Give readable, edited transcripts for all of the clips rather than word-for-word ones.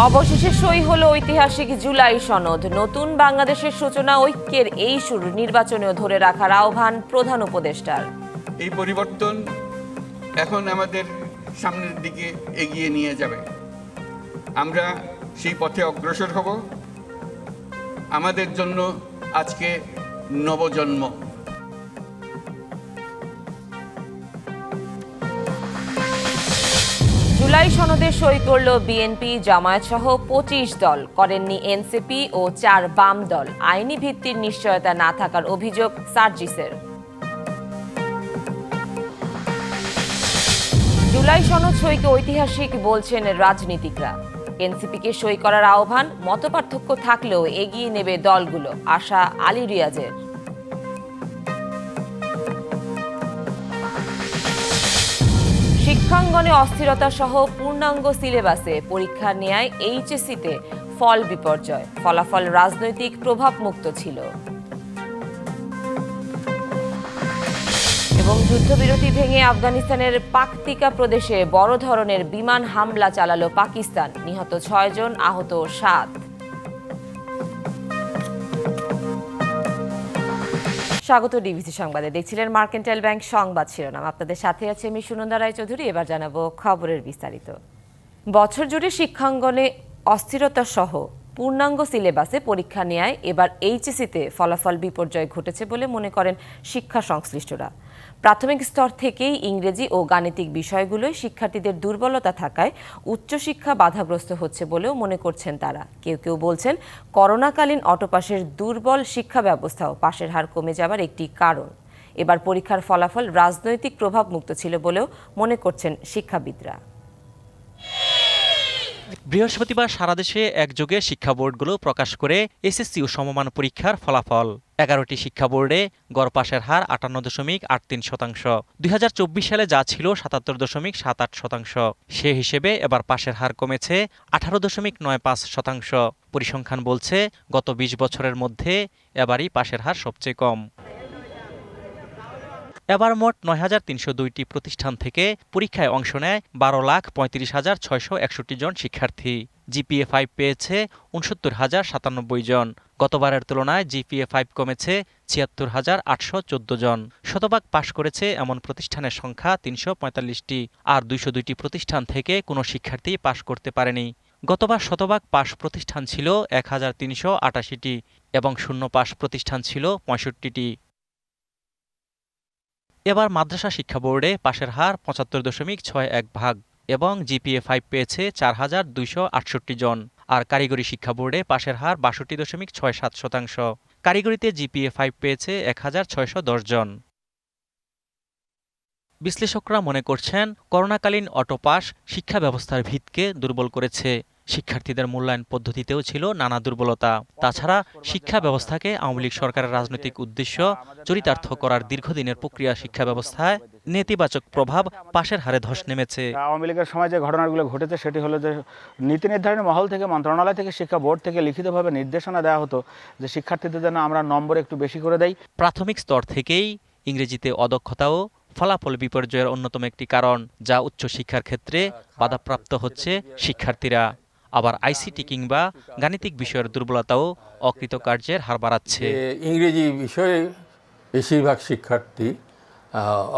অবশেষে সই হলো ঐতিহাসিক জুলাই সনদ। নতুন বাংলাদেশের সূচনা, ঐক্যের এই শুরু। নির্বাচনেও ধরে রাখার আহ্বান প্রধান উপদেষ্টার। এই পরিবর্তন এখন আমাদের সামনের দিকে এগিয়ে নিয়ে যাবে। আমরা সেই পথে অগ্রসর হব। আমাদের জন্য আজকে নবজন্ম। জুলাই সনদে সই করল বিএনপি, জামায়াত সহ ২৫ দল। করেননি এনসিপি ও ৪ বাম দল। আইনি ভিত্তির নিশ্চয়তা না থাকার অভিযোগ সার্জিসের। জুলাই সনদ সইকে ঐতিহাসিক বলছেন রাজনীতিকরা। এনসিপিকে সই করার আহ্বান। মতপার্থক্য থাকলেও এগিয়ে নেবে দলগুলো, আশা আলী রিয়াজের। শিক্ষাঙ্গনে অস্থিরতা সহ পূর্ণাঙ্গ সিলেবাসে পরীক্ষা নেয় এইচএসসিতে ফল বিপর্যয়। ফলাফল রাজনৈতিক প্রভাবমুক্ত ছিল। এবং যুদ্ধবিরতি ভেঙে আফগানিস্তানের পাকতিকা প্রদেশে বড় ধরনের বিমান হামলা চালালো পাকিস্তান। নিহত ৬ জন, আহত ৭। স্বাগত ডিবিসি সংবাদে। দেখছিলেন মার্কেন্টাইল ব্যাংক সংবাদ শিরোনাম। আপনাদের সাথে আছে আমি সুনন্দা রায়চৌধুরী। এবার জানাবো খবরের বিস্তারিত। বছর জুড়ে শিক্ষাঙ্গনে অস্থিরতা সহ পূর্ণাঙ্গ সিলেবাসে পরীক্ষা নেয় এবার এইচএসসিতে ফলাফল বিপর্যয় ঘটেছে বলে মনে করেন শিক্ষা সংশ্লিষ্টরা। প্রাথমিক স্তর থেকেই ইংরেজি ও গাণিতিক বিষয়গুলোয় শিক্ষার্থীদের দুর্বলতা থাকায় উচ্চশিক্ষা বাধাগ্রস্ত হচ্ছে বলেও মনে করছেন তারা। কেউ কেউ বলছেন করোনাকালীন অটোপাসের দুর্বল শিক্ষা ব্যবস্থাও পাশের হার কমে যাবার একটি কারণ। এবার পরীক্ষার ফলাফল রাজনৈতিক প্রভাবমুক্ত ছিল বলেও মনে করছেন শিক্ষাবিদরা। বৃহস্পতিবার সারা দেশে একযোগে শিক্ষা বোর্ডগুলো প্রকাশ করে এসএসসি ও সমমান পরীক্ষার ফলাফল। ১১টি শিক্ষা বোর্ডে গড় পাশের হার ৫৮.৮৩%। ২০২৪ সালে যা ছিল ৭৭.৭৮%। সে হিসেবে এবার পাশের হার কমেছে ১৮.৯৫%। পরিসংখ্যান বলছে গত ২০ বছরের মধ্যে এবারই পাশের হার সবচেয়ে কম। এবার মোট ৯,৩০২টি প্রতিষ্ঠান থেকে পরীক্ষায় অংশ নেয় ১২,৩৫,৬৬১ জন শিক্ষার্থী। জিপিএ ৫ পেয়েছে ৬৯,০৯৭ জন। গতবারের তুলনায় জিপিএ ৫ কমেছে ৭৬,৮১৪ জন। শতভাগ পাশ করেছে এমন প্রতিষ্ঠানের সংখ্যা ৩৪৫টি। আর ২০২টি প্রতিষ্ঠান থেকে কোনো শিক্ষার্থী পাশ করতে পারেনি। গতবার শতভাগ পাশ প্রতিষ্ঠান ছিল ১,৩৮৮টি এবং শূন্য পাশ প্রতিষ্ঠান ছিল ৬৫টি। এবার মাদ্রাসা শিক্ষা বোর্ডে পাশের হার ৭৫.৬১% এবং জিপিএ ৫ পেয়েছে ৪,২৬৮ জন। আর কারিগরি শিক্ষা বোর্ডে পাশের হার ৬২.৬৭%। কারিগরিতে জিপিএ ৫ পেয়েছে ১,৬১০ জন। বিশ্লেষকরা মনে করছেন করোনাকালীন অটোপাস শিক্ষা ব্যবস্থার ভিতকে দুর্বল করেছে। শিক্ষার্থীদের মূল্যায়ন পদ্ধতিতেও ছিল নানা দুর্বলতা। তাছাড়া শিক্ষা ব্যবস্থাকে আওয়ামী লীগ সরকারের রাজনৈতিক উদ্দেশ্য চরিতার্থ করার দীর্ঘদিনের প্রক্রিয়া শিক্ষা ব্যবস্থায় নেতিবাচক প্রভাব পাশের হারে ধস নেমেছে। আওয়ামী লীগের সময় যে ঘটনাগুলো ঘটেছে সেটি হলো যে নীতি নির্ধারণী মহল থেকে, মন্ত্রণালয় থেকে, শিক্ষা বোর্ড থেকে লিখিতভাবে নির্দেশনা দেওয়া হতো যে শিক্ষার্থীদের যেন আমরা নম্বর একটু বেশি করে দেই। প্রাথমিক স্তর থেকেই ইংরেজিতে অদক্ষতাও ফলাফল বিপর্যয়ের অন্যতম একটি কারণ, যা উচ্চশিক্ষার ক্ষেত্রে বাধাপ্রাপ্ত হচ্ছে শিক্ষার্থীরা। আবার আইসিটি কিংবা গাণিতিক বিষয়ের দুর্বলতাও অকৃতকার্যের হার বাড়াচ্ছে। ইংরেজি বিষয়ে বেশিরভাগ শিক্ষার্থী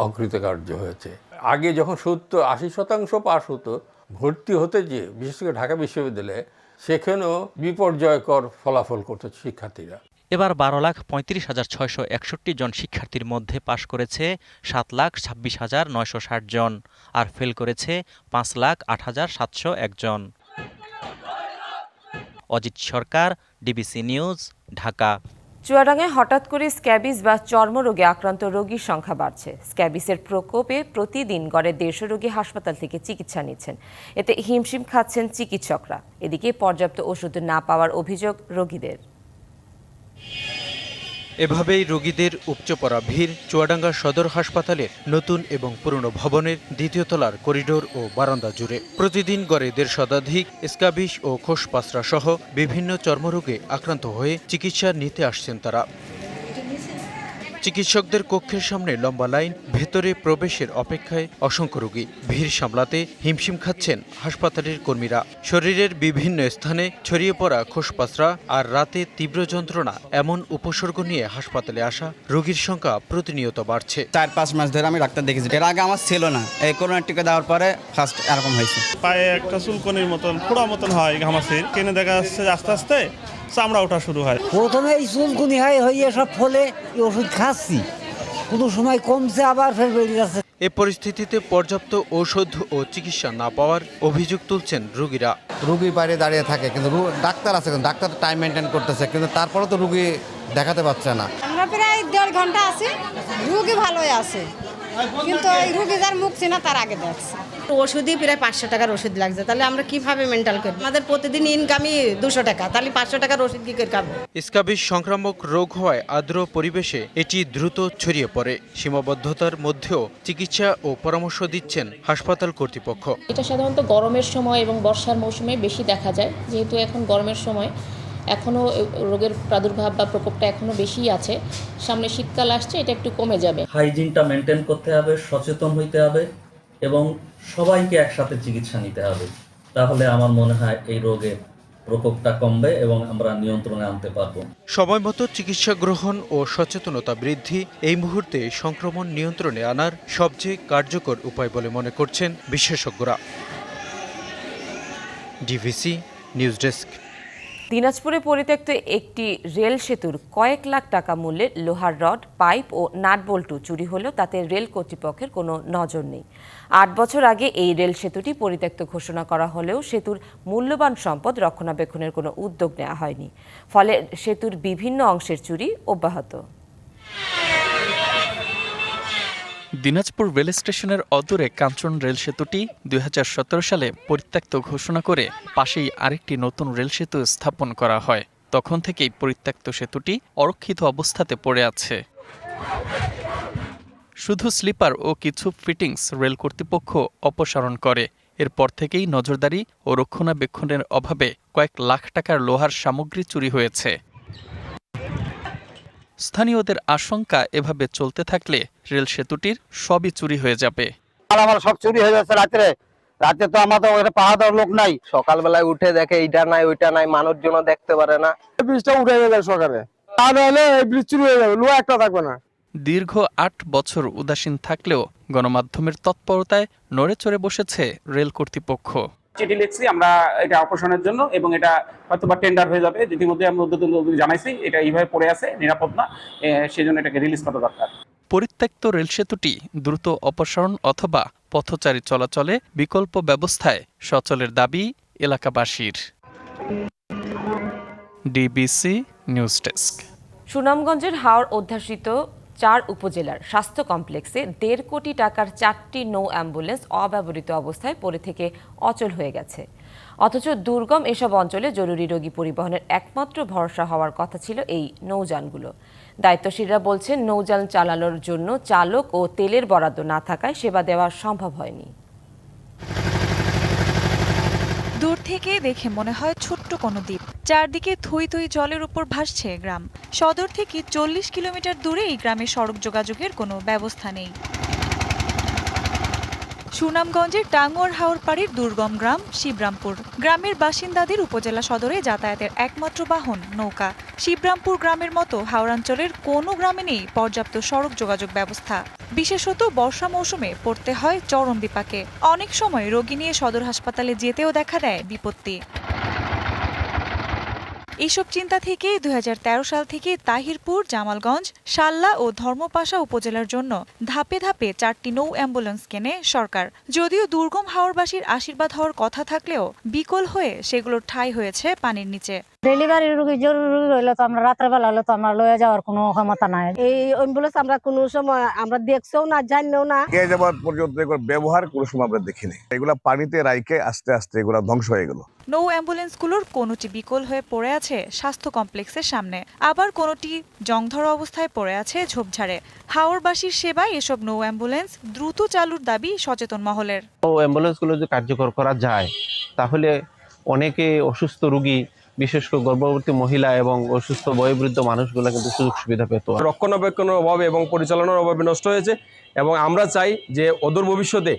অকৃতকার্য হয়েছে। আগে যখন ৮০% পাস হতো, ভর্তি হতে যে বিশেষ করে ঢাকা বিশ্ববিদ্যালয়ে, সেখানেও বিপর্যয়কর ফলাফল করত শিক্ষার্থীরা। এবার ১২,৩৫,৬৬১ জন শিক্ষার্থীর মধ্যে পাশ করেছে ৭,২৬,৯৬০ জন আর ফেল করেছে ৫,০৮,৭০১ জন। অজিত সরকার, ডিবিসি নিউজ, ঢাকা। চুয়াডাঙ্গায় হঠাৎ করে স্ক্যাবিস বা চর্মরোগে আক্রান্ত রোগীর সংখ্যা বাড়ছে। স্ক্যাবিসের প্রকোপে প্রতিদিন গড়ে ১৫০ রোগী হাসপাতাল থেকে চিকিৎসা নিচ্ছেন। এতে হিমশিম খাচ্ছেন চিকিৎসকরা। এদিকে পর্যাপ্ত ওষুধ না পাওয়ার অভিযোগ রোগীদের। এভাবেই রোগীদের উপচে পড়া ভিড় চুয়াডাঙ্গা সদর হাসপাতালের নতুন এবং পুরনো ভবনের দ্বিতীয় তলার করিডোর ও বারান্দা জুড়ে। প্রতিদিন গড়ে ১৫০ শতাধিক স্ক্যাবিস ও খোসপাসরা সহ বিভিন্ন চর্মরোগে আক্রান্ত হয়ে চিকিৎসা নিতে আসছেন তারা। চিকিৎসকদের কক্ষের সামনে লম্বা লাইন, ভেতরে প্রবেশের অপেক্ষায় অসংখ্য রোগী। ভিড় সামলাতে হিমশিম খাচ্ছেন হাসপাতালের কর্মীরা। শরীরের বিভিন্ন স্থানে ছড়িয়ে পড়া খোসপাসরা আর রাতে তীব্র যন্ত্রণা, এমন উপসর্গ নিয়ে হাসপাতালে আসা রোগীর সংখ্যা প্রতিনিয়ত বাড়ছে। 4-5 মাস ধরে আমি ডাক্তার দেখেছি, এর আগে আমার ছিল না। এই করোনার টিকা দেওয়ার পরে ফার্স্ট এরকম হয়েছে। পায়ে একটা চুলকনির মতন ফোড়া মতন হয় ঘামাচির, কেনে দেখা যাচ্ছে আস্তে আস্তে চামড়া ওঠা শুরু হয়। প্রথমে এই চুলকুনি হয়ে সব ফলে ওষুধ খাচ্ছি, কোনো সময় কমছে আবার ফের বেড়ে যাচ্ছে। এ পরিস্থিতিতে পর্যাপ্ত ঔষধ ও চিকিৎসা না পাওয়ার অভিযোগ তুলছেন রোগীরা। রুগী বাইরে দাঁড়িয়ে থাকে, কিন্তু ডাক্তার আছে, কিন্তু ডাক্তার টাইম মেনটেন করতেছে, কিন্তু তারপরেও তো রুগী দেখাতে পারছে না। আমরা প্রায় 1.5 ঘন্টা আছি, রুগী ভালোই আছে, কিন্তু এই রুগী যার মুখ চেনা তার আগে দেখছে। ওষুধই প্রায় 500 টাকার ওষুধ লাগছে, তাহলে আমরা কিভাবে মেন্টাল করি? আমাদের প্রতিদিন ইনকামই 200 টাকা, তাহলে 500 টাকার ওষুধ কি করে খাবো? স্ক্যাবিস সংক্রামক রোগ হওয়ায় আর্দ্র পরিবেশে এটি দ্রুত ছড়িয়ে পড়ে। সীমাবদ্ধতার মধ্যেও চিকিৎসা ও পরামর্শ দিচ্ছেন হাসপাতাল কর্তৃপক্ষ। এটা সাধারণত গরমের সময় এবং বর্ষার মৌসুমে বেশি দেখা যায়, যেহেতু এখন গরমের সময় এখনও রোগের প্রাদুর্ভাব বা প্রকোপটা এখনও বেশিই আছে। সামনে শীতকাল আসছে, এটা একটু কমে যাবে। হাইজিনটা মেনটেন করতে হবে, সচেতন হইতে হবে এবং সবাইকে একসাথে চিকিৎসা নিতে হবে। তাহলে আমার মনে হয় এই রোগের প্রকোপটা কমবে এবং আমরা নিয়ন্ত্রণে আনতে পারবো। সময়মতো চিকিৎসা গ্রহণ ও সচেতনতা বৃদ্ধি এই মুহূর্তে সংক্রমণ নিয়ন্ত্রণে আনার সবচেয়ে কার্যকর উপায় বলে মনে করছেন বিশেষজ্ঞরা। DVC news desk. দিনাজপুরে পরিত্যক্ত একটি রেল সেতুর কয়েক লাখ টাকা মূল্যের লোহার রড, পাইপ ও নাটবল্টু চুরি হলেও তাতে রেল কর্তৃপক্ষের কোনো নজর নেই। 8 বছর আগে এই রেল সেতুটি পরিত্যক্ত ঘোষণা করা হলেও সেতুর মূল্যবান সম্পদ রক্ষণাবেক্ষণের কোনো উদ্যোগ নেওয়া হয়নি। ফলে সেতুর বিভিন্ন অংশের চুরি অব্যাহত। দিনাজপুর রেল স্টেশনের অদূরে কাঞ্চন রেল সেতুটি 2017 সালে পরিত্যক্ত ঘোষণা করে পাশেই আরেকটি নতুন রেল সেতু স্থাপন করা হয়। তখন থেকেই পরিত্যক্ত সেতুটি অরক্ষিত অবস্থাতে পড়ে আছে। শুধু স্লিপার ও কিছু ফিটিংস রেল কর্তৃপক্ষ অপসারণ করে। এরপর থেকেই নজরদারি ও রক্ষণাবেক্ষণের অভাবে কয়েক লাখ টাকার লোহার সামগ্রী চুরি হয়েছে। স্থানীয়দের আশঙ্কা, এভাবে চলতে থাকলে রেল সেতুটির সবই চুরি হয়ে যাবে। আমার সব চুরি হয়ে যাচ্ছে রাতে তো আমাদের ওখানে পাহাড় দেওয়ার লোক নাই। সকালবেলায় উঠে দেখে এইটা নাই ওইটা নাই, মানুষজন দেখতে পারে না। ব্রিজটা উঠে গেলে সকালে, তাহলে এই ব্রিজ চুরি হয়ে যাবে, লোহা একটা থাকবে না। দীর্ঘ 8 বছর উদাসীন থাকলেও গণমাধ্যমের তৎপরতায় নড়ে চড়ে বসেছে রেল কর্তৃপক্ষ। চিঠি লিখছি আমরা এটা অপসারণের জন্য, এবং এটা হয়তো বা টেন্ডার হয়ে যাবে। ইতিমধ্যে আমরা জানাইছি এটা এইভাবে পড়ে আছে, নিরাপদ না, সেজন্য এটাকে রিলিজ করা দরকার। পরিত্যক্ত রেল সেতুটি দ্রুত অপসারণ অথবা পথচারী চলাচলে বিকল্প ব্যবস্থায় সচলের দাবি এলাকাবাসীর। DBC news desk. সুনামগঞ্জের হাওর অধ্যাসিত 4 উপজেলার স্বাস্থ্য কমপ্লেক্সে 1.5 কোটি টাকার 4টি নৌ অ্যাম্বুলেন্স অব্যবহৃত অবস্থায় পড়ে থেকে অচল হয়ে গেছে। অথচ দুর্গম এসব অঞ্চলে জরুরি রোগী পরিবহনের একমাত্র ভরসা হওয়ার কথা ছিল এই নৌযানগুলো। দায়িত্বশীলরা বলছেন, নৌযান চালানোর জন্য চালক ও তেলের বরাদ্দ না থাকায় সেবা দেওয়া সম্ভব হয়নি। দূর থেকে দেখে মনে হয় ছোট্ট কোনো দ্বীপ, চারদিকে থই থই জলের উপর ভাসছে গ্রাম। সদর থেকে 40 কিলোমিটার দূরে এই গ্রামে সড়ক যোগাযোগের কোনো ব্যবস্থা নেই। সুনামগঞ্জের টাঙ্গুয়ার হাওর পাড়ের দুর্গম গ্রাম শিবরামপুর। গ্রামের বাসিন্দাদের উপজেলা সদরে যাতায়াতের একমাত্র বাহন নৌকা। শিবরামপুর গ্রামের মতো হাওড়াঞ্চলের কোনো গ্রামে নেই পর্যাপ্ত সড়ক যোগাযোগ ব্যবস্থা। বিশেষত বর্ষা মৌসুমে পড়তে হয় চরম বিপাকে। অনেক সময় রোগী নিয়ে সদর হাসপাতালে যেতেও দেখা দেয় বিপত্তি। এইসব চিন্তা থেকে 2013 সাল থেকে তাহিরপুর, জামালগঞ্জ, শাল্লা ও ধর্মপাশা উপজেলার জন্য ধাপে ধাপে 4টি নৌ অ্যাম্বুলেন্স কেনে সরকার। যদিও দুর্গম হাওরবাসীর আশীর্বাদ হওয়ার কথা থাকলেও বিকল হয়ে সেগুলোর ঠাঁই হয়েছে পানির নিচে। ডেলিভারি রোগী, জরুরি রোগী হইলে তো আমরা রাতের বেলা হলে তো আমরা লয়ে যাওয়ার কোনো ক্ষমতা নাই। এই অ্যাম্বুলেন্স আমরা কোনো সময় আমরা দেখছেও না, জানিও না। এ যাবার পর্যন্ত এগুলো ব্যবহার কোনো সময় আমরা দেখিনি। এগুলা পানিতে রাইকে আস্তে আস্তে এগুলা ধ্বংস হয়ে গেল। নৌ অ্যাম্বুলেন্সগুলোর কোনোটি বিকল হয়ে পড়ে আছে স্বাস্থ্য কমপ্লেক্সের সামনে, আবার কোনোটি জংধরা অবস্থায় পড়ে আছে ঝোপঝাড়ে। হাওরবাসীর সেবায় এসব নৌ অ্যাম্বুলেন্স দ্রুত চালুর দাবি সচেতন মহলের। অ্যাম্বুলেন্সগুলো যদি কার্যকর করা যায় তাহলে অনেকে অসুস্থ রোগী বিশেষ করে গর্ভবতী মহিলা এবং অসুস্থ বয়োবৃদ্ধ মানুষগুলো কিন্তু সুযোগ সুবিধা পেত। রক্ষণাবেক্ষণের অভাবে এবং পরিচালনার অভাবে নষ্ট হয়েছে এবং আমরা চাই যে অদূর ভবিষ্যতে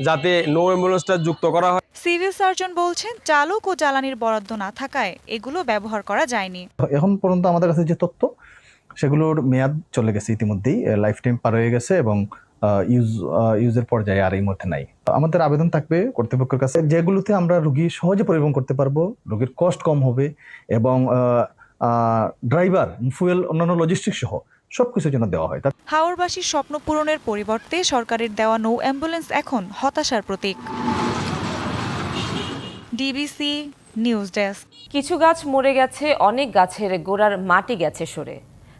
যাতে নৌ অ্যাম্বুলেন্সটা যুক্ত করা হয়। সিভিল সার্জন বলছেন চালক ও জ্বালানির বরাদ্দ না থাকায় এগুলো ব্যবহার করা যায়নি। এখন পর্যন্ত আমাদের কাছে যে তথ্য সেগুলোর মেয়াদ চলে গেছে, ইতিমধ্যেই লাইফ টাইম পার হয়ে গেছে এবং ইউজের পর্যায়ে আর এই মধ্যে নাই। আমাদের আবেদন থাকবে কর্তৃপক্ষের কাছে যেগুলোতে আমরা রোগী সহজে পরিবহন করতে পারবো, রোগীর কস্ট কম হবে এবং ড্রাইভার, ফুয়েল, অন্যান্য লজিস্টিক সহ সবকিছুর জন্য দেওয়া হয়। হাওরবাসীর স্বপ্ন পূরণের পরিবর্তে সরকারের দেওয়া নৌ অ্যাম্বুলেন্স এখন হতাশার প্রতীক। DBC news desk. কিছু গাছ মরে গেছে, অনেক গাছের গোড়ার মাটি গেছে সরে,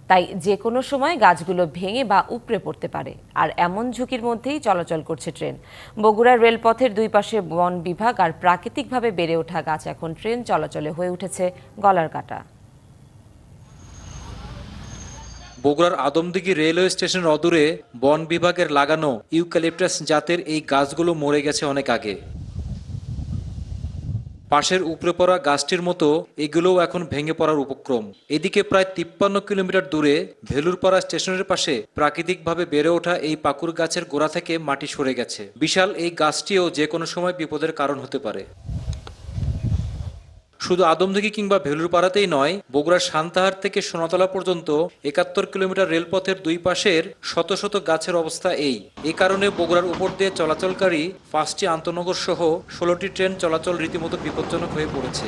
তাই যে কোনো সময় গাছগুলো ভেঙে বা উপড়ে পড়তে পারে। আর এমন ঝুঁকির মধ্যেই চলাচল করছে ট্রেন। বগুড়ার রেলপথের দুই পাশে বন বিভাগ আর প্রাকৃতিকভাবে বেড়ে ওঠা গাছ এখন ট্রেন চলাচলে হয়ে উঠেছে গলার কাটা। বগুড়ার আদমদিঘি রেলওয়ে স্টেশনের অদূরে বন বিভাগের লাগানো ইউক্যালিপটাস জাতের এই গাছগুলো মরে গেছে অনেক আগে। পাশের উপরে পড়া গাছটির মতো এগুলোও এখন ভেঙে পড়ার উপক্রম। এদিকে প্রায় 53 কিলোমিটার দূরে ভেলুরপাড়া স্টেশনের পাশে প্রাকৃতিকভাবে বেড়ে ওঠা এই পাকুর গাছের গোড়া থেকে মাটি সরে গেছে। বিশাল এই গাছটিও যে কোনো সময় বিপদের কারণ হতে পারে। শুধু আদমদিঘি কিংবা ভেলুরপাড়াতেই নয়, বগুড়ার সান্তাহার থেকে সোনাতলা পর্যন্ত 71 কিলোমিটার রেলপথের দুই পাশের শত শত গাছের অবস্থা এই কারণে বগুড়ার উপর দিয়ে চলাচলকারী 5টি আন্তনগর সহ 16টি ট্রেন চলাচল রীতিমতো বিপজ্জনক হয়ে পড়েছে।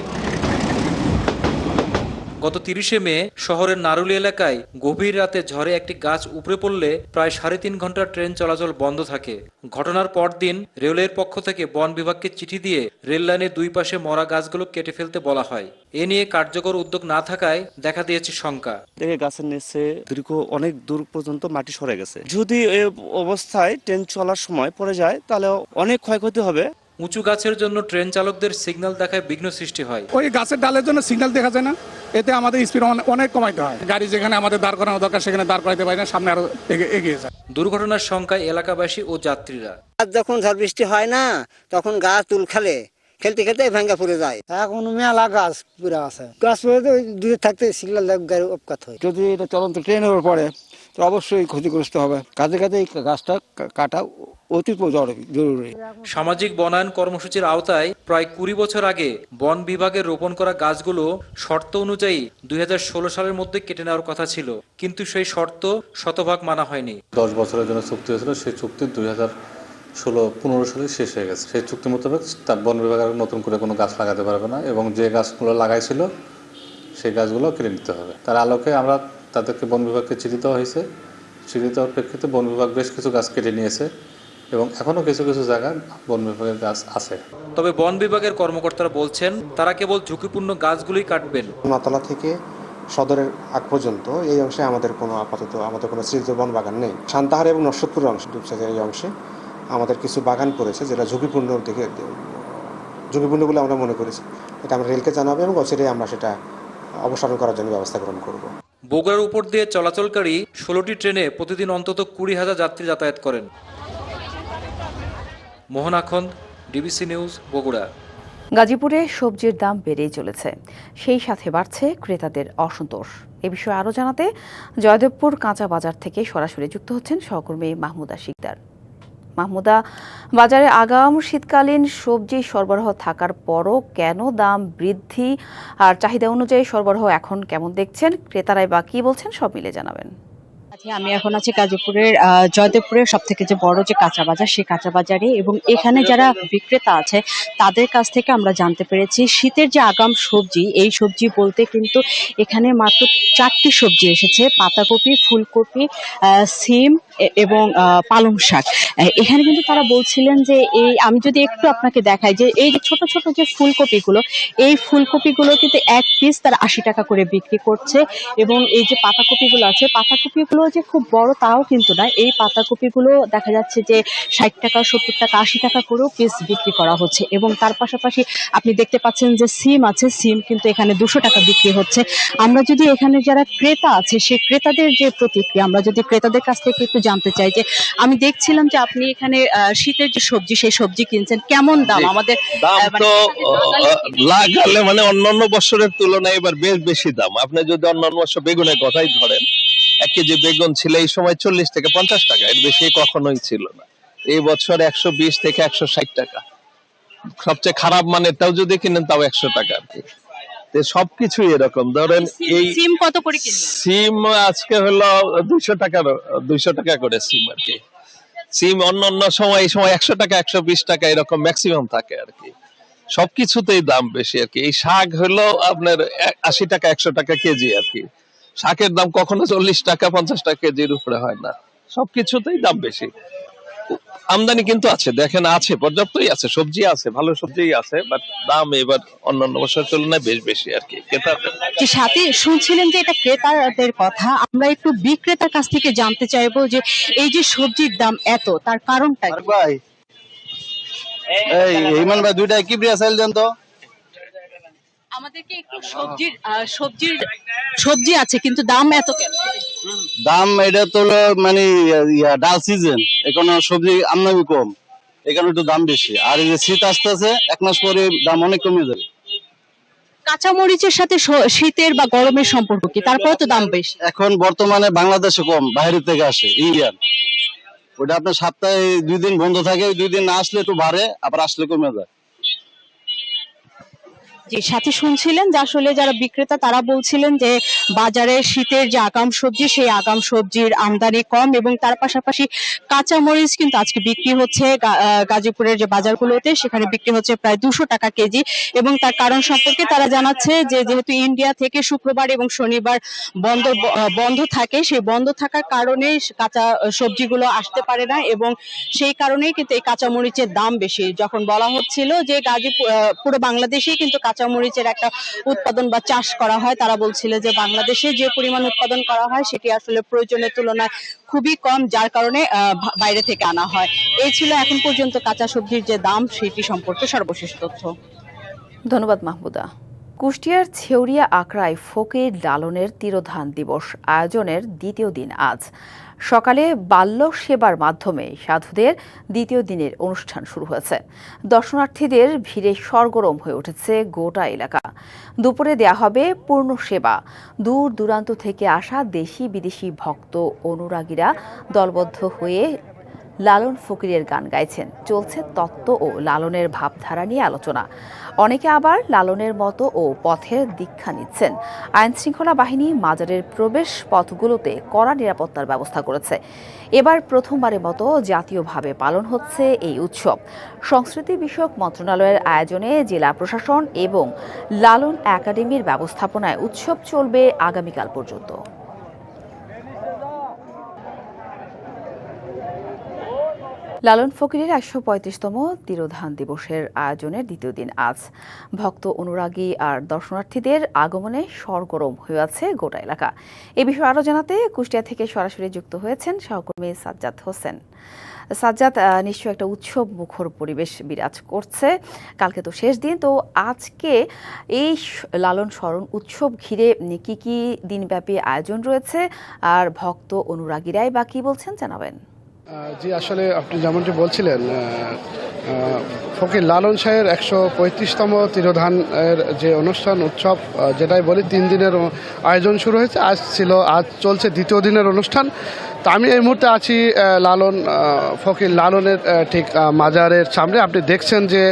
গত 30 মে শহরের নারুলি এলাকায় গভীর রাতে ঝড়ে একটি গাছ উপড়ে পড়লে প্রায় 3.5 ঘন্টা ট্রেন চলাচল বন্ধ থাকে। ঘটনার পরদিন রেলের পক্ষ থেকে বন বিভাগকে চিঠি দিয়ে রেল লাইনের দুই পাশে মরা গাছগুলো কেটে ফেলতে বলা হয়। এ নিয়ে কার্যকর উদ্যোগ না থাকায় দেখা দিয়েছে শঙ্কা। গাছের নিচে দীর্ঘ অনেক দূর পর্যন্ত মাটি সরে গেছে। যদি এই অবস্থায় ট্রেন চলার সময় পড়ে যায় তাহলে অনেক ক্ষয়ক্ষতি হবে। উঁচু গাছের জন্য ট্রেন চালকদের সিগন্যাল দেখায় বিঘ্ন সৃষ্টি হয়। ওই গাছের ডালের জন্য সিগন্যাল দেখা যায় না, এতে আমাদের স্পিড অনেক কমাইতে হয়। গাড়ি যেখানে আমাদের দাঁড় করানো দরকার সেখানে দাঁড় করাইতে পারি না, সামনে আরো এগিয়ে যায়। দুর্ঘটনার সংখ্যায় এলাকাবাসী ও যাত্রীরা। যখন ঝড় বৃষ্টি হয় না তখন গাছ তুল খেলতে খেলতে ভেঙে পড়ে যায়। এখন মেলা গাছ পুরা আছে, গাছ পড়ে দূরে থাকতে সিগন্যাল গাড়ি অপঘাত হয়। যদি এটা চলন্ত ট্রেনের পড়ে তো অবশ্যই ক্ষতিগ্রস্ত হবে। কাজে কাজে এই গাছটা কাটা অতি জরুরি। সামাজিক বনায়ন কর্মসূচির আওতায় প্রায় 20 বছর আগে বন বিভাগের রোপণ করা গাছগুলো শর্ত অনুযায়ী 2016 সালের মধ্যে কেটে নেওয়ার কথা ছিল, কিন্তু সেই শর্ত শতভাগ মানা হয়নি। 10 বছরের জন্য চুক্তি হয়েছিল, সেই চুক্তি 2016-15 সালে শেষ হয়ে গেছে। সেই চুক্তি মোতাবেক তার বন বিভাগ আর নতুন করে কোনো গাছ লাগাতে পারবে না এবং যে গাছগুলো লাগাইছিল সেই গাছগুলো কেটে নিতে হবে। তার আলোকে আমরা তাদেরকে বন বিভাগকে চিঠি দেওয়া হয়েছে। চিঠি দেওয়ার প্রেক্ষিতে বন বিভাগ বেশ কিছু গাছ কেটে নিয়েছে এবং এখনো কিছু কিছু জায়গায় বন বিভাগের গাছ আছে। তবে বন বিভাগের কর্মকর্তারা বলছেন তারা কেবল ঝুঁকিপূর্ণ গাছগুলোই কাটবেন। সোনাতলা থেকে সদরের আগ পর্যন্ত এই অংশে আমাদের কোনো সৃজিত বন বাগান নেই। সান্তাহার এবং নরসদপুর অংশ এই অংশে আমাদের কিছু বাগান পড়েছে যেটা ঝুঁকিপূর্ণ বলে আমরা মনে করেছি। এটা আমরা রেলকে জানাবো এবং অচিরেই আমরা সেটা অপসারণ করার জন্য ব্যবস্থা গ্রহণ করব। বগুড়ার উপর দিয়ে চলাচলকারী 16টি ট্রেনে প্রতিদিন অন্তত 20,000 যাত্রী যাতায়াত করেন। মোহন আখন্দ, ডিবিসি নিউজ, বগুড়া। গাজীপুরে সবজির দাম বেড়েই চলেছে, সেই সাথে বাড়ছে ক্রেতাদের অসন্তোষ। এ বিষয়ে আরও জানাতে জয়দেবপুর কাঁচা বাজার থেকে সরাসরি যুক্ত হচ্ছেন সহকর্মী মাহমুদা শিকদার। মাহমুদা, বাজারে আগাম শীতকালীন সবজি সরবরাহ থাকার পরও কেন দাম বৃদ্ধি আর চাহিদা অনুযায়ী সরবরাহ এখন কেমন দেখছেন, ক্রেতারাই বা কি বলছেন, সব মিলে জানাবেন। আমি এখন আছি গাজীপুরের জয়দেবপুরের সব থেকে যে বড় যে কাঁচা বাজার, সেই কাঁচা বাজারে, এবং এখানে যারা বিক্রেতা আছে তাদের কাছ থেকে আমরা জানতে পেরেছি শীতের যে আগাম সবজি, এই সবজি বলতে কিন্তু এখানে মাত্র 4টি সবজি এসেছে: পাতাকপি, ফুলকপি, সিম এবং পালং শাক। এখানে কিন্তু তারা বলছিলেন যে আমি যদি একটু আপনাকে দেখাই যে এই যে ছোট ছোট যে ফুলকপিগুলো, এই ফুলকপিগুলো কিন্তু 1 পিস তারা 80 টাকা করে বিক্রি করছে, এবং এই যে পাতাকপিগুলো আছে, পাতাকপিগুলো যে খুব বড় তাও কিন্তু না, এই পাতাকপিগুলো দেখা যাচ্ছে যে 60 টাকা 70 টাকা 80 টাকা করেও পিস বিক্রি করা হচ্ছে। এবং তার পাশাপাশি আপনি দেখতে পাচ্ছেন যে সিম আছে, সিম কিন্তু এখানে 200 টাকা বিক্রি হচ্ছে। আমরা যদি এখানে যারা ক্রেতা আছে সেই ক্রেতাদের যে প্রতিক্রিয়া, আমরা যদি ক্রেতাদের কাছ থেকে একটু জানতে চাই যে আমি দেখছিলাম যে আপনি এখানে শীতের যে সবজি সেই সবজি কিনছেন, কেমন দাম? আমাদের দাম তো লাগালে মানে অন্যান্য বছরের তুলনায় এবার বেশ বেশি দাম। আপনি যদি অন্যান্য বছর বেগুনের কথাই ধরেন, 1 কেজি বেগুন ছিল এই সময় 40 থেকে 50 টাকা, এর বেশি কখনোই ছিল না। এই বছর 120 থেকে 160 টাকা, সবচেয়ে খারাপ মানেরটাও যদি কিনেন তাও 100 টাকা আর কি। সবকিছুই এরকম। ধরেন এই সিম কত করে কিনলেন? সিম আজকে হলো 200 টাকা করে সিম আর কি। সিম অন্য সময় এই সময় 100 টাকা 120 টাকা এরকম ম্যাক্সিমাম থাকে আর কি। সবকিছুতেই দাম বেশি আর কি। এই শাক হলো আপনার 80 টাকা 100 টাকা কেজি আর কি। শাকের দাম কখনো 40 টাকা 50 টাকা কেজির উপরে হয় না। সবকিছুতেই দাম বেশি। আমদানি কিন্তু আছে, দেখেন আছে, পর্যাপ্তই আছে, সবজি আছে, ভালো সবজিই আছে, বাট দাম এবার অন্যান্য বছরের তুলনায় বেশ বেশি আর কি। যে সাথে শুনছিলেন যে এটা ক্রেতাদের কথা, আমরা একটু বিক্রেতার কাছ থেকে জানতে চাইবো যে এই যে সবজির দাম এত, তার কারণটা কি? ভাই এই ইমান ভাই 2টা কি প্রিয়া চাইল দেন তো। আমাদেরকে একটু সবজি আছে কিন্তু দাম এত কেন? দাম এটা তো মানে ডাল সিজন, এখন সবজি আমদানি কম, এখানে একটু দাম বেশি। আর এই যে শীত আসতেছে 1 মাস পরে দাম অনেক কমে যাবে। কাঁচামরিচের সাথে শীতের বা গরমের সম্পর্ক কি? তারপরে তো দাম বেশি। এখন বর্তমানে বাংলাদেশে কম, বাইরে থেকে আসে ইন্ডিয়ান। ওটা আপনার সপ্তাহে 2 দিন বন্ধ থাকে, 2 দিন না আসলে একটু বাড়ে, আবার আসলে কমে যায়। যে সাথে শুনছিলেন যে আসলে যারা বিক্রেতা তারা বলছিলেন যে বাজারে শীতের যে আগাম সবজি সেই আগাম সবজির আমদানি কম, এবং তার পাশাপাশি কাঁচামরিচ কিন্তু আজকে বিক্রি হচ্ছে গাজীপুরের যে বাজারগুলোতে, সেখানে বিক্রি হচ্ছে প্রায় 200 টাকা কেজি। এবং তার কারণ সম্পর্কে তারা জানাচ্ছে যে যেহেতু ইন্ডিয়া থেকে শুক্রবার এবং শনিবার বন্ধ থাকে, সেই বন্ধ থাকার কারণে কাঁচা সবজিগুলো আসতে পারে না, এবং সেই কারণেই কিন্তু এই কাঁচামরিচের দাম বেশি। যখন বলা হচ্ছিল যে গাজীপুর পুরো বাংলাদেশেই কিন্তু কাঁচামরিচের একটা উৎপাদন বা চাষ করা হয়, তারা বলছিল যে বাংলাদেশে যে পরিমাণ উৎপাদন করা হয় সেটি আসলে প্রয়োজনের তুলনায় খুবই কম, যার কারণে বাইরে থেকে আনা হয়। এই ছিল এখন পর্যন্ত কাঁচা সবজির যে দাম সেটি সম্পর্কে সর্বশেষ তথ্য। ধন্যবাদ মাহমুদা। কুষ্টিয়ার ছেউরিয়া আকড়ায় ফকির লালনের তিরোধান দিবস আয়োজনের দ্বিতীয় দিন আজ সকালে বাল্য সেবার মাধ্যমে সাধুদের দ্বিতীয় দিনের অনুষ্ঠান শুরু হয়েছে। দর্শনার্থীদের ভিড়ে সরগরম হয়ে উঠেছে গোটা এলাকা। দুপুরে দেয়া হবে পূর্ণ সেবা। দূর দূরান্ত থেকে আসা দেশি বিদেশি ভক্ত অনুরাগীরা দলবদ্ধ হয়ে লালন ফকিরের গান গাইছেন। চলছে তত্ত্ব ও লালনের ভাবধারা নিয়ে আলোচনা। অনেকে আবার লালনের মতো ও পথের দীক্ষা নিচ্ছেন। আইনশৃঙ্খলা বাহিনী মাজারের প্রবেশ পথগুলোতে কড়া নিরাপত্তার ব্যবস্থা করেছে। এবার প্রথমবারের মতো জাতীয়ভাবে পালন হচ্ছে এই উৎসব। সংস্কৃতি বিষয়ক মন্ত্রণালয়ের আয়োজনে জেলা প্রশাসন এবং লালন একাডেমির ব্যবস্থাপনায় উৎসব চলবে আগামীকাল পর্যন্ত। লালন ফকিরের 135তম তিরোধান দিবসের আয়োজনের দ্বিতীয় দিন আজ ভক্ত অনুরাগী আর দর্শনার্থীদের আগমনে সরগরম হয়ে আছে গোটা এলাকা। এ বিষয়ে আরও জানাতে কুষ্টিয়া থেকে সরাসরি যুক্ত হয়েছেন সহকর্মী সাজ্জাদ হোসেন। সাজ্জাদ, নিশ্চয়ই একটা উৎসব মুখর পরিবেশ বিরাজ করছে। কালকে তো শেষ দিন, তো আজকে এই লালন স্মরণ উৎসব ঘিরে কি কি দিনব্যাপী আয়োজন রয়েছে আর ভক্ত অনুরাগীরাই বা কি বলছেন জানাবেন। জি, আসলে আপনি যেমনটি বলছিলেন, ফকির লালন শাহের 135তম তিরোধান এর যে অনুষ্ঠান উৎসব, যেটাই বলি 3 দিনের আয়োজন শুরু হয়েছে। আজ চলছে দ্বিতীয় দিনের অনুষ্ঠান। তো আমি এই মুহূর্তে আছি ফকির লালনের ঠিক মাজারের সামনে। আপনি দেখছেন যে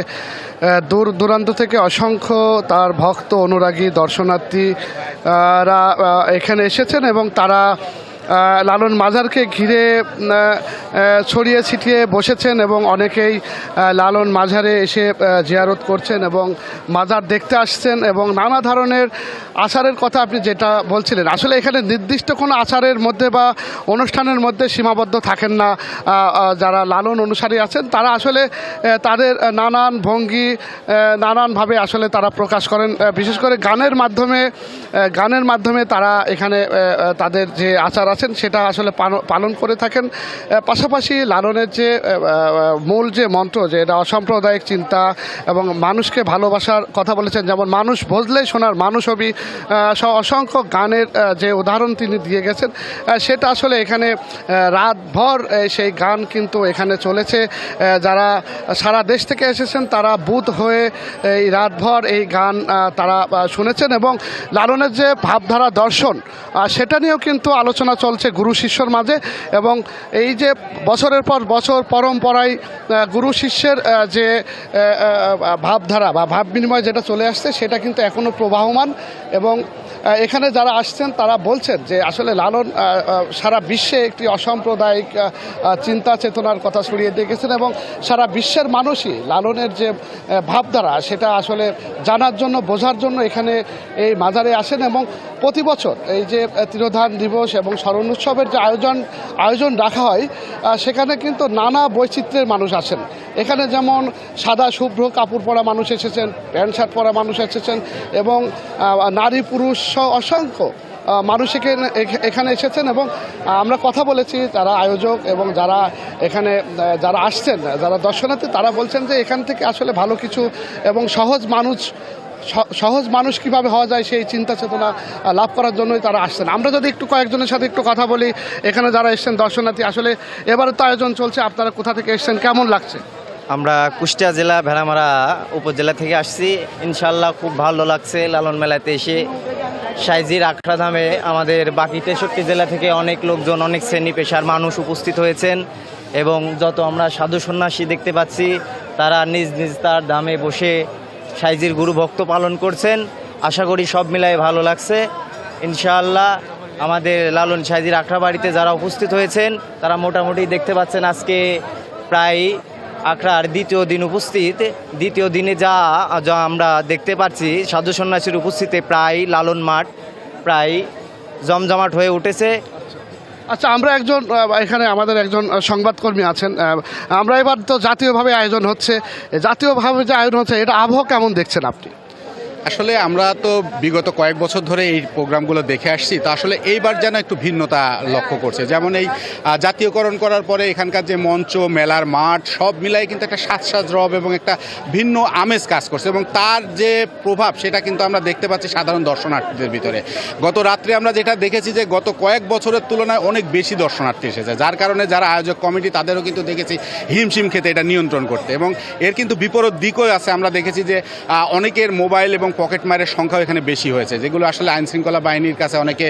দূর দূরান্ত থেকে অসংখ্য তার ভক্ত অনুরাগী দর্শনার্থীরা এখানে এসেছেন এবং তারা লালন মাজারকে ঘিরে ছড়িয়ে ছিটিয়ে বসেছেন এবং অনেকেই লালন মাজারে এসে জিয়ারত করছেন এবং মাজার দেখতে আসছেন এবং নানা ধরনের আচারের কথা আপনি যেটা বলছিলেন, আসলে এখানে নির্দিষ্ট কোনো আচারের মধ্যে বা অনুষ্ঠানের মধ্যে সীমাবদ্ধ থাকেন না। যারা লালন অনুসারী আছেন তারা আসলে তাদের নানান ভঙ্গি নানানভাবে আসলে তারা প্রকাশ করেন। বিশেষ করে গানের মাধ্যমে তারা এখানে তাদের যে আচার আছে আছেন সেটা আসলে পালন করে থাকেন। পাশাপাশি লালনের যে মূল যে মন্ত্র, যে এটা অসাম্প্রদায়িক চিন্তা এবং মানুষকে ভালোবাসার কথা বলেছেন, যেমন মানুষ বুঝলেই শোনার মানুষ হবি, অসংখ্য গানের যে উদাহরণ তিনি দিয়ে গেছেন, সেটা আসলে এখানে রাতভর সেই গান কিন্তু এখানে চলেছে। যারা সারা দেশ থেকে এসেছেন তারা বুথ হয়ে এই রাতভর এই গান তারা শুনেছেন এবং লালনের যে ভাবধারা দর্শন সেটা নিয়েও কিন্তু আলোচনা চলছে গুরু শিষ্যর মাঝে। এবং এই যে বছরের পর বছর পরম্পরায় গুরু শিষ্যের যে ভাবধারা বা ভাব বিনিময় যেটা চলে আসছে সেটা কিন্তু এখনও প্রবাহমান। এবং এখানে যারা আসছেন তারা বলছেন যে আসলে লালন সারা বিশ্বে একটি অসাম্প্রদায়িক চিন্তা চেতনার কথা ছড়িয়ে দিয়ে গেছেন এবং সারা বিশ্বের মানুষই লালনের যে ভাবধারা সেটা আসলে জানার জন্য, বোঝার জন্য এখানে এই মাজারে আসেন। এবং প্রতি বছর এই যে তিরোধান দিবস এবং স্মরণ উৎসবের যে আয়োজন রাখা হয় সেখানে কিন্তু নানা বৈচিত্র্যের মানুষ আসেন। এখানে যেমন সাদা শুভ্র কাপড় পরা মানুষ এসেছেন, প্যান্ট শার্ট পরা মানুষ এসেছেন এবং নারী পুরুষ অসংখ্য মানুষ এখানে এসেছেন। এবং আমরা কথা বলেছি যারা আয়োজক এবং যারা আসছেন, যারা দর্শনার্থী, তারা বলছেন যে এখান থেকে আসলে ভালো কিছু এবং সহজ মানুষ কিভাবে হওয়া যায় সেই চিন্তা চেতনা লাভ করার জন্যই তারা আসছেন। আমরা যদি একটু কয়েকজনের সাথে একটু কথা বলি, এখানে যারা এসছেন দর্শনার্থী, আসলে এবারে তো আয়োজন চলছে, আপনারা কোথা থেকে এসছেন, কেমন লাগছে? আমরা কুষ্টিয়া জেলা ভেড়ামারা উপজেলা থেকে আসছি। ইনশাল্লাহ খুব ভালো লাগছে লালন মেলাতে এসে। সাইজির আখড়া ধামে আমাদের বাকি 63 জেলা থেকে অনেক লোকজন, অনেক শ্রেণী পেশার মানুষ উপস্থিত হয়েছেন এবং যত আমরা সাধু সন্ন্যাসী দেখতে পাচ্ছি তারা নিজ নিজ তার ধামে বসে সাইজির গুরু ভক্ত পালন করছেন। আশা করি সব মিলাই ভালো লাগছে ইনশাআল্লাহ। আমাদের লালন সাইজির আখড়া বাড়িতে যারা উপস্থিত হয়েছেন তারা মোটামুটি দেখতে পাচ্ছেন আজকে প্রায় আখড়ার দ্বিতীয় দিন উপস্থিত। দ্বিতীয় দিনে যা আমরা দেখতে পাচ্ছি সাধু সন্ন্যাসীর উপস্থিতিতে প্রায় লালন মাঠ প্রায় জমজমাট হয়ে উঠেছে। আচ্ছা, আমরা এখানে আমাদের একজন সংবাদকর্মী আছেন। আমরা এবার তো জাতীয়ভাবে আয়োজন হচ্ছে, জাতীয়ভাবে যে আয়োজন হচ্ছে এটা আবহাওয়া কেমন দেখছেন আপনি? আসলে আমরা তো বিগত কয়েক বছর ধরে এই প্রোগ্রামগুলো দেখে আসছি, তো আসলে এইবার যেন একটু ভিন্নতা লক্ষ্য করছে। যেমন এই জাতীয়করণ করার পরে এখানকার যে মঞ্চ, মেলার মাঠ সব মিলাই কিন্তু একটা সাজ রব এবং একটা ভিন্ন আমেজ কাজ করছে এবং তার যে প্রভাব সেটা কিন্তু আমরা দেখতে পাচ্ছি সাধারণ দর্শনার্থীদের ভিতরে। গত রাত্রে আমরা যেটা দেখেছি যে গত কয়েক বছরের তুলনায় অনেক বেশি দর্শনার্থী এসেছে, যার কারণে যারা আয়োজক কমিটি তাদেরও কিন্তু দেখেছি হিমশিম খেতে এটা নিয়ন্ত্রণ করতে। এবং এর কিন্তু বিপরীত দিকও আছে। আমরা দেখেছি যে অনেকের মোবাইল এবং পকেট মারের সংখ্যাও এখানে বেশি হয়েছে, যেগুলো আসলে আইনশৃঙ্খলা বাহিনীর কাছে অনেকে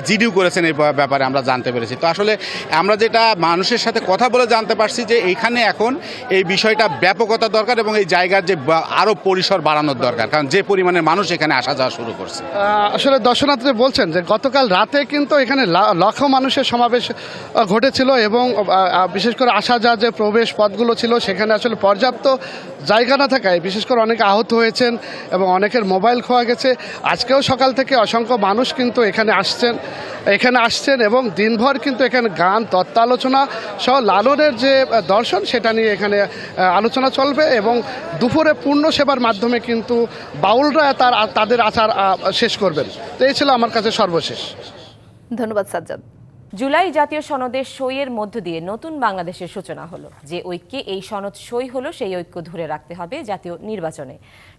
জিডিও করেছেন এই ব্যাপারে আমরা জানতে পেরেছি। তো আসলে আমরা যেটা মানুষের সাথে কথা বলে জানতে পারছি যে এইখানে এখন এই বিষয়টা ব্যাপকতা দরকার এবং এই জায়গার যে আরও পরিসর বাড়ানোর দরকার, কারণ যে পরিমাণে মানুষ এখানে আসা যাওয়া শুরু করছে। আসলে দর্শনার্থীরা বলছেন যে গতকাল রাতে কিন্তু এখানে লক্ষ মানুষের সমাবেশ ঘটেছিল এবং বিশেষ করে আসা যাওয়া যে প্রবেশ পথগুলো ছিল সেখানে আসলে পর্যাপ্ত জায়গা না থাকায় বিশেষ করে অনেকে আহত হয়েছেন এবং অনেকের মোবাইল খোয়া গেছে। আজকেও সকাল থেকে অসংখ্য মানুষ কিন্তু এখানে আসছেন এবং দিনভর কিন্তু এখানে গান, তত্ত্ব আলোচনা সহ লালনের যে দর্শন সেটা নিয়ে এখানে আলোচনা চলবে এবং দুপুরে পূর্ণ সেবার মাধ্যমে কিন্তু বাউলরা তাদের আচার শেষ করবেন। তো এই ছিল আমার কাছে সর্বশেষ। ধন্যবাদ সাজ্জাদ। জুলাই জাতীয় সনদের সইয়ের মধ্য দিয়ে নতুন বাংলাদেশের সূচনা হলো। যে ঐক্যে এই সনদ সই হলো সেই ঐক্য ধরে রাখতে হবে জাতীয় নির্বাচনে।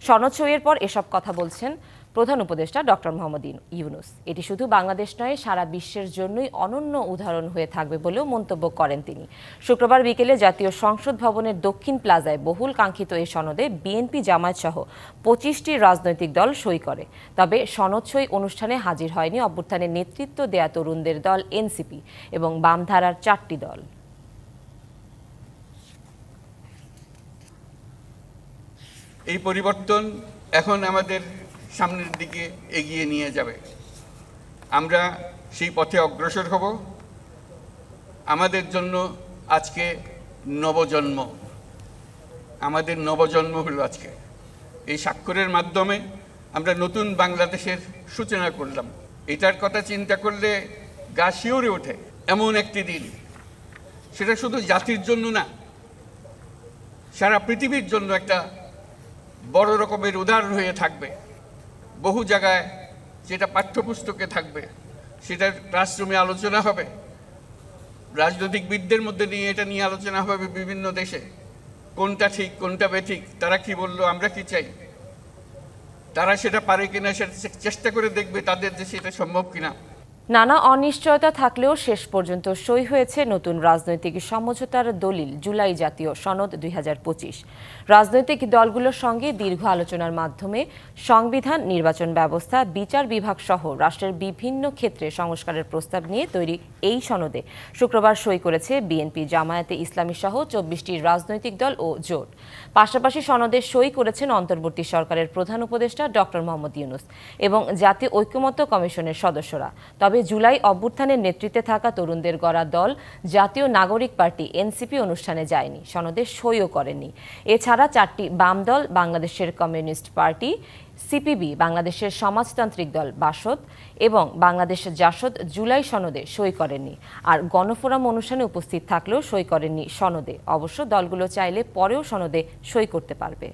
সনদ সইয়ের পর এসব কথা বলছেন প্রধান উপদেষ্টা ডক্টর মোহাম্মদ ইউনূস। এটি শুধু বাংলাদেশ নয়, সারা বিশ্বের জন্যই অনন্য উদাহরণ হয়ে থাকবে বলেও মন্তব্য করেন তিনি। শুক্রবার বিকেলে জাতীয় সংসদ ভবনের দক্ষিণ প্লাজায় বহুল কাঙ্ক্ষিত এই সনদে বিএনপি, জামায়াত সহ 25টি রাজনৈতিক দল সই করে। তবে সনদ সই অনুষ্ঠানে হাজির হয়নি অভ্যুত্থানের নেতৃত্ব দেয়া তরুণদের দল এনসিপি এবং বামধারার 4টি দল। এই পরিবর্তন এখন আমাদের সামনের দিকে এগিয়ে নিয়ে যাবে। আমরা সেই পথে অগ্রসর হব। আমাদের জন্য আজকে নবজন্ম, আমাদের নবজন্ম হলো আজকে। এই স্বাক্ষরের মাধ্যমে আমরা নতুন বাংলাদেশের সূচনা করলাম। এটার কথা চিন্তা করলে গা শিউরে ওঠে। এমন একটি দিন, সেটা শুধু জাতির জন্য না, সারা পৃথিবীর জন্য একটা বড় রকমের উদাহরণ হয়ে থাকবে। বহু জায়গায় যেটা পাঠ্যপুস্তকে থাকবে সেটা ক্লাসরুমে আলোচনা হবে। রাজনৈতিকবিদদের মধ্যে নিয়ে এটা নিয়ে আলোচনা হবে বিভিন্ন দেশে, কোনটা ঠিক কোনটা বেঠিক, তারা কি বললো, আমরা কি চাই, তারা সেটা পারে কিনা সেটা চেষ্টা করে দেখবে তাদের যে সেটা সম্ভব কিনা। নানা অনিশ্চয়তা থাকলেও শেষ পর্যন্ত সই হয়েছে নতুন রাজনৈতিক সমঝোতার দলিল জুলাই জাতীয় সনদ 2025। রাজনৈতিক দলগুলোর সঙ্গে দীর্ঘ আলোচনার মাধ্যমে সংবিধান, নির্বাচন ব্যবস্থা, বিচার বিভাগ সহ রাষ্ট্রের বিভিন্ন ক্ষেত্রে সংস্কারের প্রস্তাব নিয়ে তৈরি এই সনদে শুক্রবার সই করেছে বিএনপি, জামায়াতে ইসলামী সহ 24টি রাজনৈতিক দল ও জোট। পাশাপাশি সনদে সই করেছেন অন্তর্বর্তী সরকারের প্রধান উপদেষ্টা ডক্টর মোহাম্মদ ইউনূস এবং জাতীয় ঐকমত্য কমিশনের সদস্যরা। তবে জুলাই অভ্যুত্থানের নেতৃত্বে থাকা তরুণদের গড়া দল জাতীয় নাগরিক পার্টি এনসিপি অনুষ্ঠানে যায়নি, সনদে সইও করেনি। এছাড়া 4টি বাম দল, বাংলাদেশের কমিউনিস্ট পার্টি, সিপিবি, বাংলাদেশের সমাজতান্ত্রিক দল বাসদ এবং বাংলাদেশ জাসদ জুলাই সনদে সই করেননি। আর গণফোরাম অনুষ্ঠানে উপস্থিত থাকলেও সই করেননি সনদে। অবশ্য দলগুলো চাইলে পরেও সনদে সই করতে পারবে।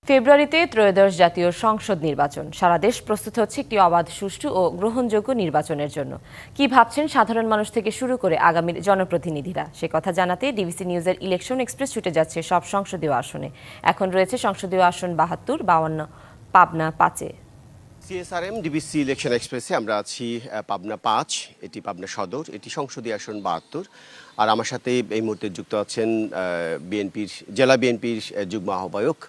ফেব্রুয়ারিতে ত্রয়োদশ জাতীয় সংসদ নির্বাচন। সারা দেশ প্রস্তুত হচ্ছে একটি অবাধ, সুষ্ঠু ও গ্রহণযোগ্য নির্বাচনের জন্য। কি ভাবছেন সাধারণ মানুষ থেকে শুরু করে আগামীর জনপ্রতিনিধিরা, সে কথা জানাতে ডিবিসি নিউজের ইলেকশন এক্সপ্রেস ছুটে যাচ্ছে সব সংসদীয় আসনে। এখন রয়েছে সংসদীয় আসন 72, 52, পাবনা 5-এ। সিএসআরএম ডিবিসি ইলেকশন এক্সপ্রেসে আমরা আছি পাবনা 5, এটি পাবনা সদর, এটি সংসদীয় আসন 72। আর আমার সাথে এই মুহূর্তে যুক্ত আছেন জেলা বিএনপির যুগ্ম আহ্বায়ক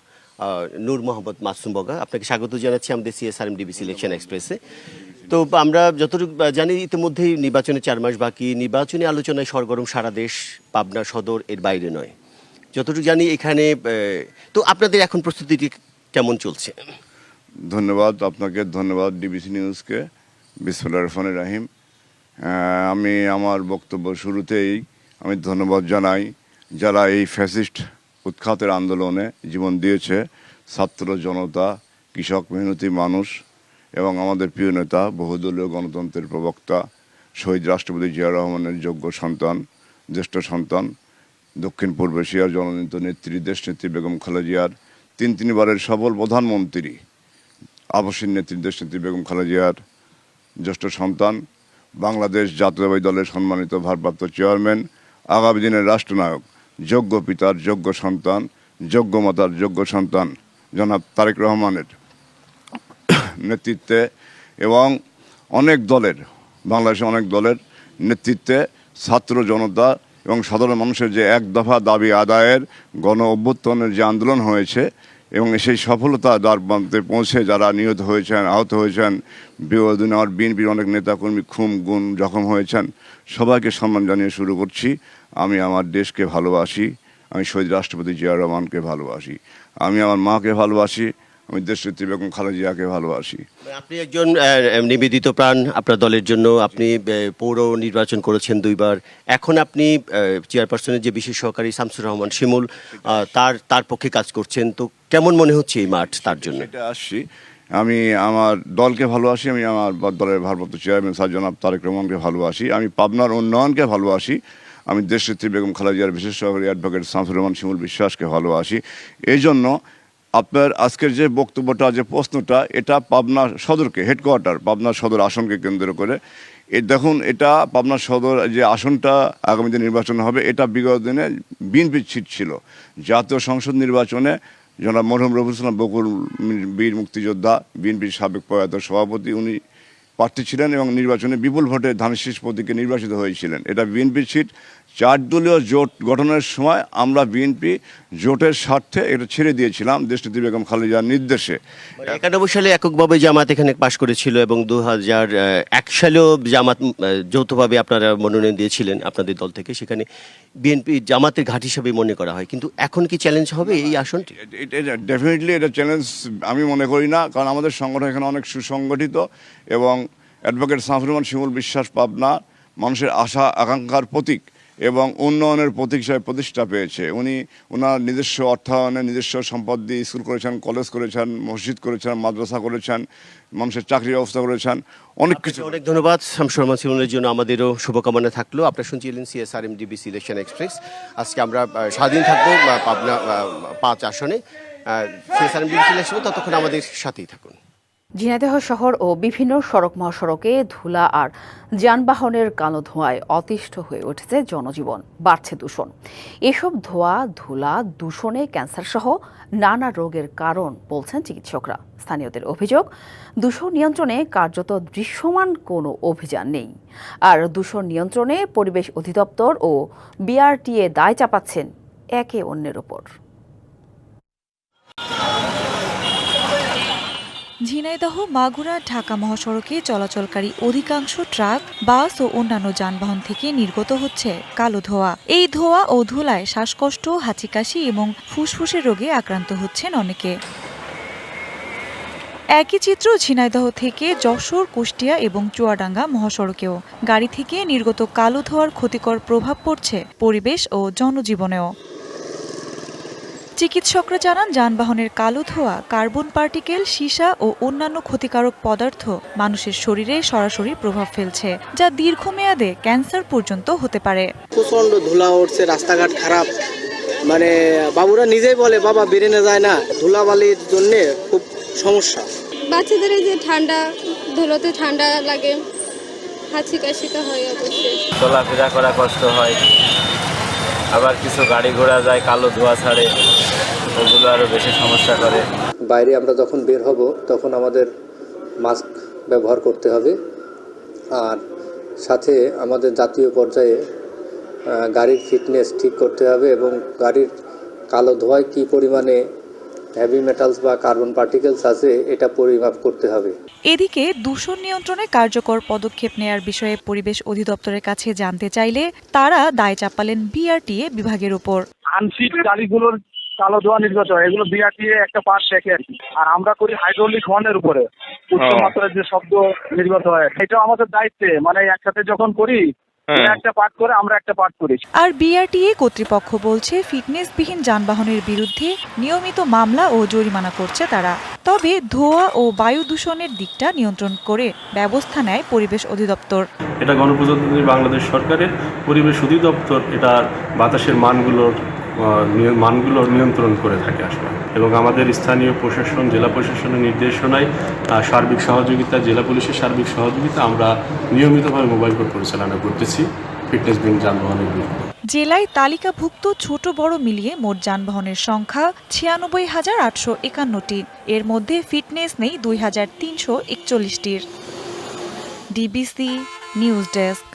নূর মোহাম্মদ মাসুম বগা। আপনাকে স্বাগত জানাচ্ছি আমাদের সিএসআরএম ডিবিসি ইলেকশন এক্সপ্রেসে। তো আমরা যতটুকু জানি ইতিমধ্যেই নির্বাচনে 4 মাস বাকি, নির্বাচনী আলোচনায় সরগরম সারা দেশ, পাবনা সদর এর বাইরে নয়। যতটুকু জানি এখানে, তো আপনাদের এখন প্রস্তুতিটি কেমন চলছে? ধন্যবাদ আপনাকে, ধন্যবাদ ডিবিসি নিউজকে। বিসমিল্লাহির রহমানির রহিম। আমি আমার বক্তব্য শুরুতেই আমি ধন্যবাদ জানাই যারা এই ফ্যাসিস্ট উৎখাতের আন্দোলনে জীবন দিয়েছে, ছাত্র জনতা, কৃষক, মেহনতি মানুষ এবং আমাদের প্রিয় নেতা, বহুদলীয় গণতন্ত্রের প্রবক্তা, শহীদ রাষ্ট্রপতি জিয়া রহমানের যোগ্য সন্তান, জ্যেষ্ঠ সন্তান, দক্ষিণ পূর্ব এশিয়ার জননীত নেত্রী, দেশনেত্রী বেগম খালেদা জিয়ার তিনবারের সফল প্রধানমন্ত্রী, আবাসীন নেত্রী দেশনেত্রী বেগম খালেদা জিয়ার জ্যেষ্ঠ সন্তান, বাংলাদেশ জাতীয়তাবাদী দলের সম্মানিত ভারপ্রাপ্ত চেয়ারম্যান, আগামী দিনের রাষ্ট্রনায়ক, যোগ্য পিতার যোগ্য সন্তান, যোগ্য মাতার যোগ্য সন্তান জনাব তারেক রহমানের নেতৃত্বে এবং বাংলাদেশের অনেক দলের নেতৃত্বে ছাত্র জনতা এবং সাধারণ মানুষের যে এক দফা দাবি আদায়ের গণ অভ্যুত্থানের যে আন্দোলন হয়েছে এবং সেই সফলতা দ্বারপ্রান্তে পৌঁছে যারা নিহত হয়েছেন, আহত হয়েছেন, বিএনপির অনেক নেতাকর্মী খুন জখম হয়েছেন, সবাইকে সম্মান জানিয়ে শুরু করছি। আমি আমার দেশকে ভালোবাসি, আমি শহীদ রাষ্ট্রপতি জিয়া রহমানকে ভালোবাসি, আমি আমার মাকে ভালোবাসি, আমি দেশনেত্রী বেগম খালেদা জিয়াকে ভালোবাসি। আপনি একজন নিবেদিত প্রাণ, আপনার দলের জন্য আপনি পৌর নির্বাচন করেছেন 2 বার। এখন আপনি চেয়ারপারসনের যে বিশেষ সহকারী শামসুর রহমান শিমুল, তার পক্ষে কাজ করছেন। তো কেমন মনে হচ্ছে এই মাঠ তার জন্য? আমি আমার দলকে ভালোবাসি, আমি আমার দলের ভারপ্রাপ্ত চেয়ারম্যান জনাব তারেক রহমানকে ভালোবাসি, আমি পাবনার উন্নয়নকে ভালোবাসি, আমি দেশনেত্রী বেগম খালেদা জিয়ার বিশেষ সহকারী অ্যাডভোকেট শামসুর রহমান শিমুল বিশ্বাসকে ভালোবাসি। এই জন্য আপনার আজকের যে বক্তব্যটা, যে প্রশ্নটা, এটা পাবনা সদরকে, হেডকোয়ার্টার পাবনা সদর আসনকে কেন্দ্র করে। দেখুন, এটা পাবনা সদর যে আসনটা আগামী দিনে নির্বাচন হবে, এটা বিগত দিনে বিএনপির সিট ছিল। জাতীয় সংসদ নির্বাচনে জনাব মরহুম রফিকুল ইসলাম বকুল, বীর মুক্তিযোদ্ধা, বিএনপির সাবেক প্রয়াত সভাপতি, উনি প্রার্থী ছিলেন এবং নির্বাচনে বিপুল ভোটে ধানের শীষ প্রতীকে নির্বাচিত হয়েছিলেন। এটা বিএনপির সিট। 4 দলীয় জোট গঠনের সময় আমরা বিএনপি জোটের স্বার্থে এটা ছেড়ে দিয়েছিলাম দেশনেত্রী বেগম খালেদা জিয়ার নির্দেশে। 91 সালে এককভাবে জামাত এখানে পাশ করেছিল এবং 2001 সালেও জামাত যৌথভাবে আপনারা মনোনয়ন দিয়েছিলেন আপনাদের দল থেকে, সেখানে বিএনপি জামাতের ঘাঁটি হিসেবে মনে করা হয়। কিন্তু এখন কি চ্যালেঞ্জ হবে এই আসনটি? ডেফিনেটলি এটা চ্যালেঞ্জ আমি মনে করি না, কারণ আমাদের সংগঠন এখানে অনেক সুসংগঠিত এবং অ্যাডভোকেট শামসুর রহমান শিমুল বিশ্বাস পাবনা মানুষের আশা আকাঙ্ক্ষার প্রতীক এবং উন্নয়নের প্রতীক হিসাবে প্রতিষ্ঠা পেয়েছে। ওনার নিজস্ব অর্থায়নে, নিজস্ব সম্পদ দিয়ে স্কুল করেছেন, কলেজ করেছেন, মসজিদ করেছেন, মাদ্রাসা করেছেন, মানুষের চাকরির ব্যবস্থা করেছেন, অনেক কিছু। অনেক ধন্যবাদ শামসুর রহমান শিমুলের জন্য, আমাদেরও শুভকামনা থাকলো। আপনারা শুনছিলেন সিএসআরএম ডিবিসি ইলেকশন এক্সপ্রেস। আজকে আমরা স্বাধীন থাকবো পাবনা 5 আসনে। সিএসআরএম ডিবিসি ইলেকশনে ততক্ষণ আমাদের সাথেই থাকুন। ঝিনাইদহ শহর ও বিভিন্ন সড়ক মহাসড়কে ধুলা আর যানবাহনের কালো ধোঁয়ায় অতিষ্ঠ হয়ে উঠেছে জনজীবন, বাড়ছে দূষণ। এসব ধোঁয়া ধুলা দূষণে ক্যান্সার সহ নানা রোগের কারণ বলছেন চিকিৎসকরা। স্থানীয়দের অভিযোগ, দূষণ নিয়ন্ত্রণে কার্যত দৃশ্যমান কোনো অভিযান নেই। আর দূষণ নিয়ন্ত্রণে পরিবেশ অধিদপ্তর ও বিআরটিএ দায় চাপাচ্ছেন একে অন্যের ওপর। ঝিনাইদহ মাগুরা ঢাকা মহাসড়কে চলাচলকারী অধিকাংশ ট্রাক, বাস ও অন্যান্য যানবাহন থেকে নির্গত হচ্ছে কালো ধোঁয়া। এই ধোঁয়া ও ধুলায় শ্বাসকষ্ট, হাঁচিকাশি এবং ফুসফুসের রোগে আক্রান্ত হচ্ছেন অনেকে। একই চিত্র ঝিনাইদহ থেকে যশোর, কুষ্টিয়া এবং চুয়াডাঙ্গা মহাসড়কেও। গাড়ি থেকে নির্গত কালো ধোঁয়ার ক্ষতিকর প্রভাব পড়ছে পরিবেশ ও জনজীবনেও। চিকিৎসকরা জানান, যানবাহনের কালো ধোঁয়া, কার্বন পার্টিকেল, সীসা ও অন্যান্য ক্ষতিকারক পদার্থ মানুষের শরীরে সরাসরি প্রভাব ফেলছে, যা দীর্ঘমেয়াদে ক্যান্সার পর্যন্ত হতে পারে। প্রচন্ড ধুলা উঠছে, রাস্তাঘাট খারাপ, মানে বাবুরা নিজেই বলে বাবা বেরোনো যায় না, ধুলাবালির জন্য খুব সমস্যা। বাচ্চাদের যে ঠান্ডা, ধুলোতে ঠান্ডা লাগে, হাঁচি কাশিটা হয়, অবশ্যই চলাফেরা করা কষ্ট হয়। আবার কিছু গাড়ি ঘোড়া যায়, কালো ধোঁয়া ছাড়ে, ওগুলো আরও বেশি সমস্যা করে। বাইরে আমরা যখন বের হব তখন আমাদের মাস্ক ব্যবহার করতে হবে। আর সাথে আমাদের জাতীয় পর্যায়ে গাড়ির ফিটনেস ঠিক করতে হবে এবং গাড়ির কালো ধোঁয়ায় কী পরিমাণে হেভি মেটালস বা কার্বন পার্টিকেলস আছে এটা পরিমাপ করতে হবে। এদিকে দূষণ নিয়ন্ত্রণে কার্যকর পদক্ষেপ নেয়ার বিষয়ে পরিবেশ অধিদপ্তরের কাছে জানতে চাইলে তারা দায় চাপালেন বিআরটিএ বিভাগের উপর। আনফিট গাড়িগুলোর কালো ধোঁয়া নির্গত হয়, এগুলো বিআরটিএ একটা পার্ট দেখে আর কি। আর আমরা করি হাইড্রোলিক হর্নের উপরে উচ্চ মাত্রার যে শব্দ নির্গত হয়, এটা আমাদের দায়িত্বে, মানে একসাথে যখন করি একটা পার্ট করে আমরা একটা পার্ট করি। আর বিআরটিএ কর্তৃপক্ষ বলছে, ফিটনেসবিহীন যানবাহনের বিরুদ্ধে নিয়মিত মামলা ও জরিমানা করছে তারা। তবে ধোঁয়া ও বায়ু দূষণের দিকটা নিয়ন্ত্রণ করে ব্যবস্থা নেয় পরিবেশ অধিদপ্তর। এটা গণপ্রজাতন্ত্রী বাংলাদেশ সরকারের পরিবেশ অধিদপ্তর এটা বাতাসের মানগুলোর নিয়ন্ত্রণ করে থাকে আসলে, এবং আমাদের স্থানীয় প্রশাসন, জেলা প্রশাসনের নির্দেশনায় সার্বিক সহযোগিতা, জেলা পুলিশের সার্বিক সহযোগিতা আমরা নিয়মিতভাবে মোবাইল কোর্ট পরিচালনা করতেছি ফিটনেসবিহীন যানবাহনের বিরুদ্ধে। জেলায় তালিকাভুক্ত ছোট বড় মিলিয়ে মোট যানবাহনের সংখ্যা 96,851টি। এর মধ্যে ফিটনেস নেই 2,341টির। DBC news desk.